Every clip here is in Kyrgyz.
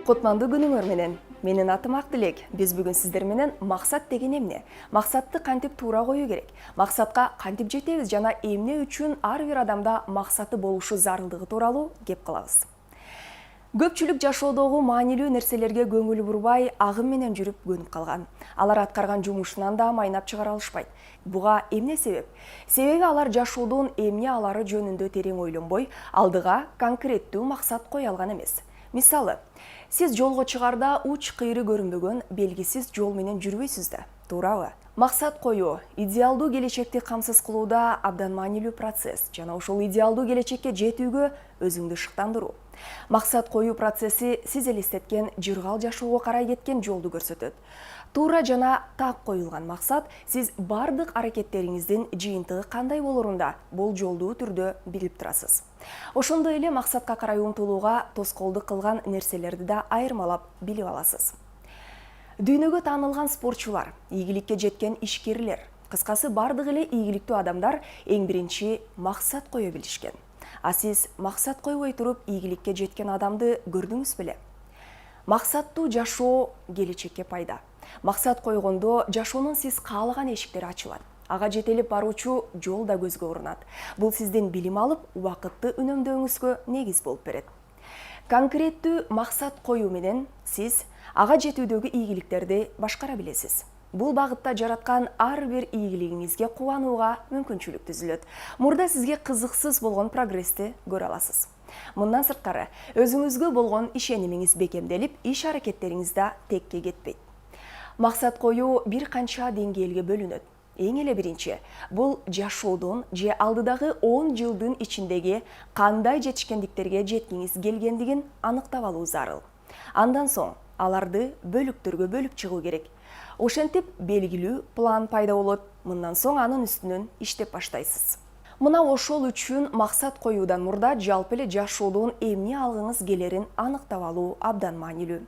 Кутмандуу күнүңөр менен. Менин атым Актилек. Биз бүгүн сиздер менен максат деген эмне? Максатты кантип туура коюу керек? Максатка кантип жетебиз жана эмне үчүн ар бир адамда максаты болушу зарылдыгы тууралуу кеп кылабыз. Көпчүлүк жашоодогу маанилүү нерселерге көңүл бурбай, агым менен жүрүп көнүп калган. Алар аткарган жумушунан да майнап чыгара алышпайт. Буга эмне себеп? Себеби алар жашоодун эмне алары жөнүндө терең ойлонбой, алдыга конкреттүү максат кое алган эмес. Мисалы, сиз жолго чыгарда уч кыйры көрүнбөгөн белгисиз жол менен жүрбөйсүз да, туурабы? Максат коюу, идеалдуу келечекти камсыз кылууда абдан маанилүү процесс жана ошол идеалдуу келечекке жетүүгө өзүңдү шыктандыруу. Максат коюу процесси сиз элестеткен жыргал жашоого карай кеткен жолду көрсөтөт. Туура жана так коюлган максат сиз бардык аракеттериңиздин жыйынтыгы кандай болорун да болжолдуу түрдө билип турасыз. Ошондой эле максатка карай умтулууга тоскоолдук кылган нерселерди да айырмалап билип аласыз. Дүйнөгө таанылган спортчулар, ийгиликке жеткен ишкерлер, кыскасы бардык эле ийгиликтүү адамдар эң биринчи максат кое билишкен. А сиз максат койбой туруп ийгиликке жеткен адамды көрдүңүз беле? Максаттуу жашоо келечекке пайда. Максат койгондо жашоонун сиз каалаган эшиктери ачылат. Ага жетелип баруучу жол да көзгө урунат. Бул сиздин билим алып, убакытты үнөмдөөңүзгө негиз болуп берет. Конкреттүү максат коюу менен сиз ага жетүүдөгү ийгиликтерди башкара билесиз. Бул багытта жараткан ар бир ийгилигиңизге кубанууга мүмкүнчүлүк түзүлөт. Мурда сизге кызыксыз болгон прогрессти көрө аласыз. Мындан сырткары, өзүңүзгө болгон ишенимиңиз бекемделип, иш аракеттериңиз да текке кетпейт. Максат коюу бир канча деңгээлге бөлүнөт. Эң эле биринчи, бул жашоодун же алдыдагы 10 жылдын ичиндеги кандай жетишкендиктерге жеткиңиз келгендигин аныктап алуу зарыл. Андан соң аларды бөлүктөргө бөлүп чыгуу керек. Ошентип белгилүү план пайда болот. Мындан соң анын үстүнөн иштеп баштайсыз. Мына ошол үчүн максат коюудан мурда жалпы эле жашоодон эмне алгыңыз келерин аныктап алуу абдан маанилүү.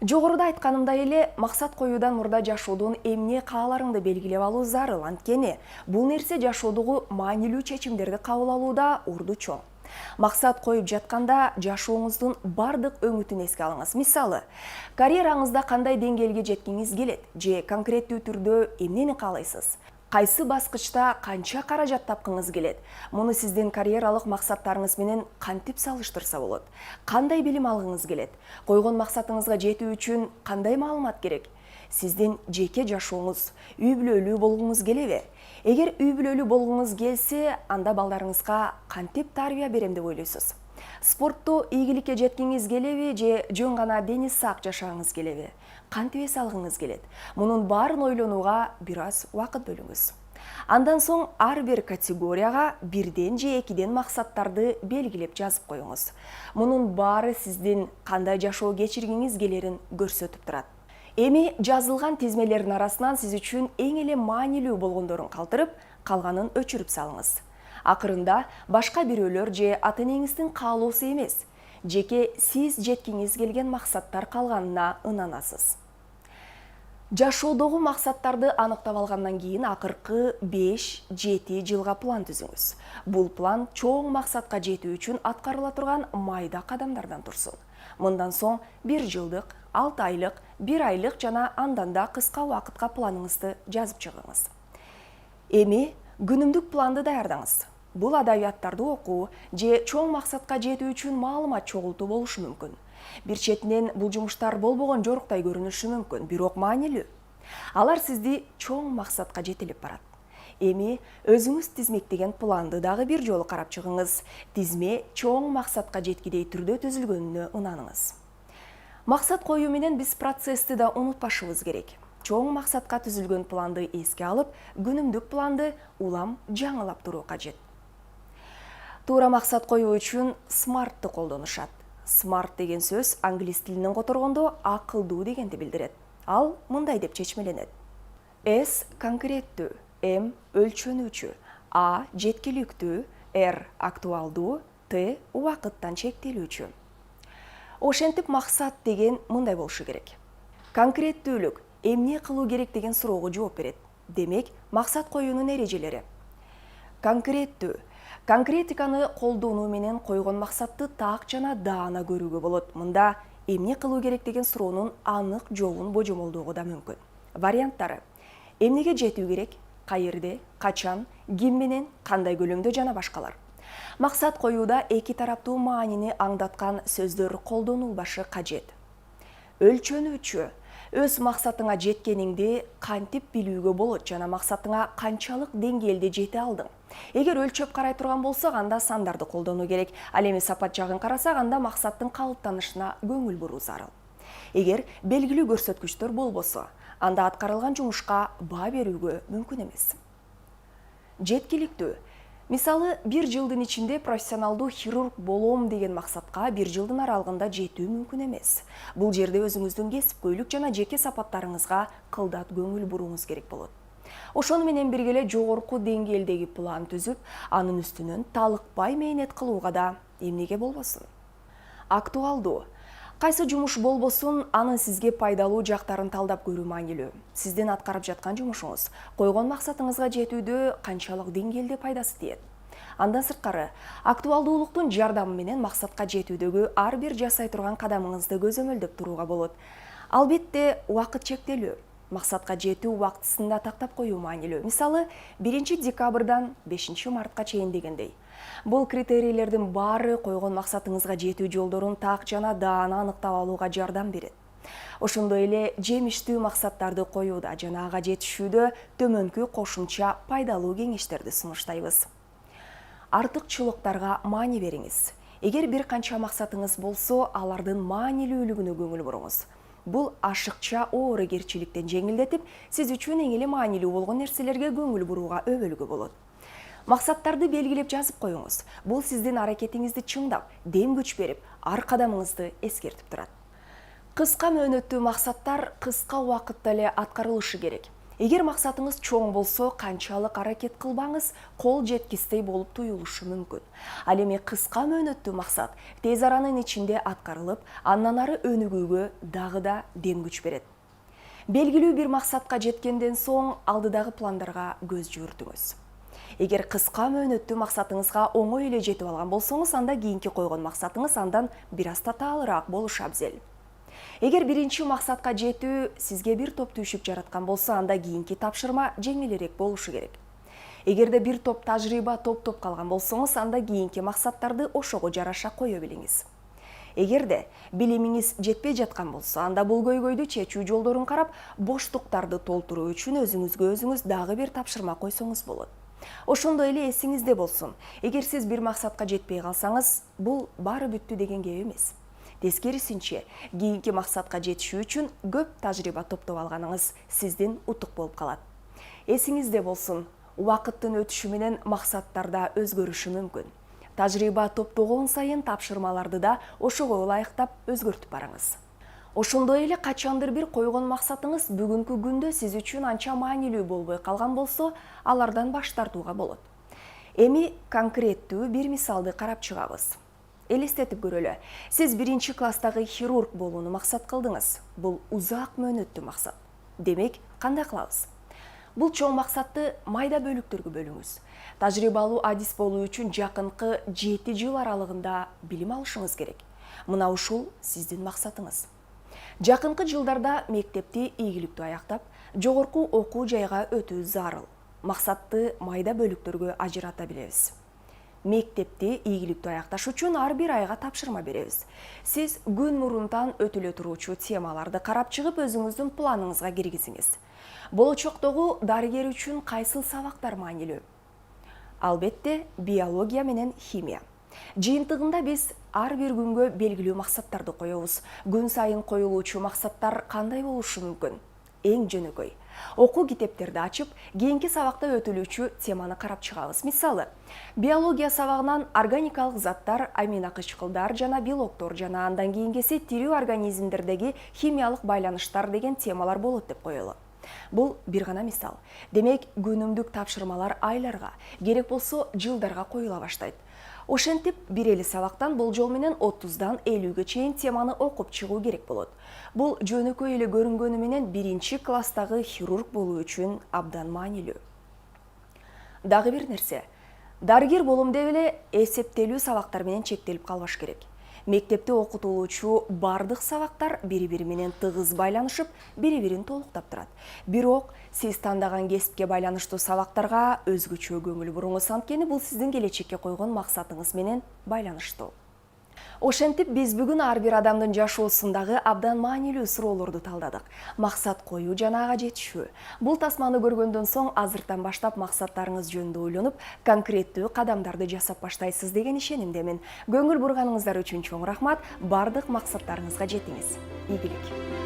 Жогоруда айтканымдай эле, максат коюудан мурда жашоодон эмне кааларыңды белгилеп алуу зарыл. Анткени бул нерсе жашоодогу маанилүү чечимдерди кабыл алууда орду чоң. Максат коюп жатканда жашооңуздун бардык өңүтүн эске алыңыз. Мисалы, карьераңызда кандай деңгээлге жеткиңиз келет же конкреттүү түрдө эмнени каалайсыз? Кайсы баскычта канча каражат тапкыңыз келет? Муну сиздин карьералык максаттарыңыз менен кантип салыштырса болот? Кандай билим алгыңыз келет? Койгон максатыңызга жетүү үчүн кандай маалымат керек? Сиздин жеке жашооңуз, үй бүлөлүү болгуңуз келеби? Эгер үй бүлөлүү болгуңуз келсе, анда балдарыңызга кантип тарбия берем деп ойлойсуз? Спортто ийгиликке жеткиңиз келеби же жөн гана дени сак жашагыңыз келеби? Кантип эс алгыңыз келет? Мунун баарын ойлонууга бир аз убакыт бөлүңүз. Андан соң ар бир категорияга бирден же экиден максаттарды белгилеп жазып коюңуз. Мунун баары сиздин кандай жашоо кечиргиңиз келерин көрсөтүп турат. Эми жазылган тизмелердин арасынан сиз үчүн эң эле маанилүү болгондорун калтырып, калганын өчүрүп салыңыз. Акырында башка бирөөлөр же ата-энеңиздин каалоосу эмес, жеке сиз жеткиңиз келген максаттар калганына ынанасыз. Жашоодогу максаттарды аныктап алгандан кийин акыркы 5-7 жылга план түзүңүз. Бул план чоң максатка жетүү үчүн аткарыла турган майда кадамдардан турсун. Мындан соң 1 жылдык, 6 айлык, 1 айлык жана андан да кыска убакытка планыңызды жазып чыгыңыз. Эми күнүмдүк планды даярдаңыз. Бул адабияттарды окуу же чоң максатка жетүү үчүн маалымат чогултуу болушу мүмкүн. Бир четинен бул жумуштар болбогон жоруктай көрүнүшү мүмкүн, бирок маанилүү. Алар сизди чоң максатка жетелеп барат. Эми өзүңүз тизмектеген планды дагы бир жолу карап чыгыңыз. Тизме чоң максатка жеткидей түрдө түзүлгөнүнө ынаныңыз. Максат коюу менен биз процессти да унутпашыбыз керек. Чоң максатка түзүлгөн планды эске алып, күнүмдүк планды улам жаңылап туруу кажет. Туура максат коюу үчүн SMART-ты колдонушат. SMART деген сөз англис тилинен которгондо акылдуу дегенди билдирет. Ал мындай деп чечмеленет. S конкреттүү, M өлчөнүүчү, A жеткиликтүү, R актуалдуу, T убакыттан чектелүүчү. Ошентип максат деген мындай болушу керек. Конкреттүүлүк, эмне кылуу керек деген суроого жооп берет. Демек, максат коюунун эрежелери. Конкреттүү, Конкретиканы колдонуу менен койгон максатты так жана даана көрүүгө болот. Мында эмне кылуу керек деген суроонун анык жолун божомолдоого да мүмкүн. Варианттары: эмнеге жетүү керек, каерде, качан, ким менен, кандай көлөмдө жана башкалар. Максат коюуда эки тараптуу маанини аңдаткан сөздөр колдонулбашы кажет. Өлчөнүүчү: өз максатыңа жеткениңди кантип билүүгө болот жана максатыңа канчалык деңгээлде жете алдың. Эгер өлчөп карай турган болсок, анда сандарды колдонуу керек. Ал эми сапат жагын карасак, анда максаттын калыптанышына көңүл буруу зарыл. Эгер белгилүү көрсөткүчтөр болбосо, анда аткарылган жумушка баа берүүгө мүмкүн эмес. Жеткиликтүү: мисалы, 1 жылдын ичинде профессионалдуу хирург болом деген максатка 1 жылдын аралыгында жетүү мүмкүн эмес. Бул жерде өзүңүздүн кесипкөйлүк жана жеке сапаттарыңызга кылдат көңүл бурууңуз керек болот. Ошону менен бирге эле жогорку деңгээлдеги план түзүп, анын үстүнөн талыкпай мээнет кылууга да эмнеге болбосун. Актуалдуу: кайсы жумуш болбосун, анын сизге пайдалуу жактарын талдап көрүү маанилүү. Сиздин аткарып жаткан жумушуңуз койгон максатыңызга жетүүдө канчалык деңгээлде пайдасы тиет. Андан сырткары, актуалдуулуктун жардамы менен максатка жетүүдөгү ар бир жасай турган кадамыңызды көзөмөлдөп турууга болот. Албетте, убакыт чектелүү. Максатка жетүү убактысында тактап коюу маанилүү. Мисалы, 1 декабрдан 5 мартка чейин дегендей. Бул критерийлердин баары койгон максатыңызга жетүү жолдорун так жана даана аныктап алууга жардам берет. Ошондой эле жемиштүү максаттарды коюуда жана ага жетишүүдө төмөнкү кошумча пайдалуу кеңештерди сунуштайбыз. Артыкчылыктарга маани бериңиз. Эгер бир канча максатыңыз болсо, алардын маанилүүлүгүнө көңүл буруңуз. Бул ашыкча оорукерчиликтен жеңилдетип, сиз үчүн эң эле маанилүү болгон нерселерге көңүл бурууга өбөлгү болот. Максаттарды белгилеп жазып коюңуз. Бул сиздин аракетиңизди чыңдап, дем күч берип, ар кадамыңызды эскертип турат. Кыска мөөнөттүү максаттар кыска убакытта эле аткарылышы керек. Эгер максатыңыз чоң болсо, канчалык аракет кылбаңыз, кол жеткистей болуп туюлушу мүмкүн. Ал эми кыска мөөнөттүү максат тез аранын ичинде аткарылып, андан ары өнүгүүгө дагы да дем күч берет. Белгилүү бир максатка жеткенден соң алдыдагы пландарга көз жүгүртүңүз. Эгер кыска мөөнөттүү максатыңызга оңой эле жетип алган болсоңуз, анда кийинки койгон максатыңыз андан бир аз татаалыраак болушу абзел. Эгер биринчи максатка жетүү сизге бир топ түйшүк жараткан болсо, анда кийинки тапшырма жеңилирээк болушу керек. Эгерде бир топ тажрыйба топтоп калган болсоңуз, анда кийинки максаттарды ошого жараша кое билиңиз. Эгерде билимиңиз жетпей жаткан болсо, анда бул көйгөйдү чечүү жолдорун карап, боштуктарды толтуруу үчүн өзүңүзгө өзүңүз дагы бир тапшырма койсоңуз болот. Ошондой эле эсиңизде болсун, эгер сиз бир максатка жетпей калсаңыз, бул баары бүттү деген кеп эмес. Тескерисинче, кийинки максатка жетишүү үчүн көп тажрыйба топтоп алганыңыз сиздин утук болуп калат. Эсиңизде болсун, убакыттын өтүшү менен максаттар да өзгөрүшү мүмкүн. Тажрыйба топтогон сайын тапшырмаларды да ошого ылайыктап өзгөртүп барыңыз. Ошондой эле качандыр бир койгон максатыңыз бүгүнкү күндө сиз үчүн анча маанилүү болбой калган болсо, алардан баш тартууга болот. Эми конкреттүү бир мисалды карап чыгабыз. Элестетип көрөлү. Сиз 1 класстагы хирург болууну максат кылдыңыз. Бул узак мөөнөттүү максат. Демек, кандай кылабыз? Бул чоң максатты майда бөлүктөргө бөлүңүз. Тажрыйбалуу адис болуу үчүн жакынкы 7 жыл аралыгында билим алышыңыз керек. Мына ушул сиздин максатыңыз. Жакынкы жылдарда мектепти ийгиликтүү аяктап, жогорку окуу жайга өтүү зарыл. Максатты майда бөлүктөргө ажырата билебиз. Мектепти ийгиликтүү аякташ үчүн ар бир айга тапшырма беребиз. Сиз күн мурунтан өтүлө туруучу темаларды карап чыгып, өзүңүздүн планыңызга киргизиңиз. Болочоктогу дарыгер үчүн кайсыл сабактар маанилүү? Албетте, биология менен химия. Жыйынтыгында биз ар бир күнгө белгилүү максаттарды коебуз. Күн сайын коюлуучу максаттар кандай болушу мүмкүн? Эң жөнөкөй. Окуу китептерди ачып, кийинки сабакта өтүлүүчү теманы карап чыгабыз. Мисалы, биология сабагынан органикалык заттар, аминокычкылдар жана белоктор жана андан кийинкиси тирүү организмдердеги химиялык байланыштар деген темалар болот деп коелу. Бул бир гана мисал. Демек, күнүмдүк тапшырмалар айларга, керек болсо жылдарга коюла баштайт. Ошентип, бир эле сабактан болжол менен 30дан 50ге чейин теманы окуп чыгуу керек болот. Бул жөнөкөй эле көрүнгөнү менен 1 класстагы хирург болуу үчүн абдан маанилүү. Дагы бир нерсе. Дарыгер болом деп эле эсептелүү сабактар менен чектелип калбаш керек. Мектепте окутулуучу бардык сабактар бири-бири менен тыгыз байланышып, бири-бирин толуктап турат. Бирок сиз тандаган кесипке байланыштуу сабактарга өзгөчө көңүл буруңуз, анткени бул сиздин келечекке койгон максатыңыз менен байланыштуу. Ошентип биз бүгүн ар бир адамдын жашоосундагы абдан маанилүү суроолорду талдадык. Максат коюу жана ага жетишүү. Бул тасманы көргөндөн соң азыртан баштап максаттарыңыз жөнүндө ойлонуп, конкреттүү кадамдарды жасап баштайсыз деген ишенимдемин. Көңүл бурганыңыздар үчүн чоң рахмат. Бардык максаттарыңызга жетиңиз. Ийгилик.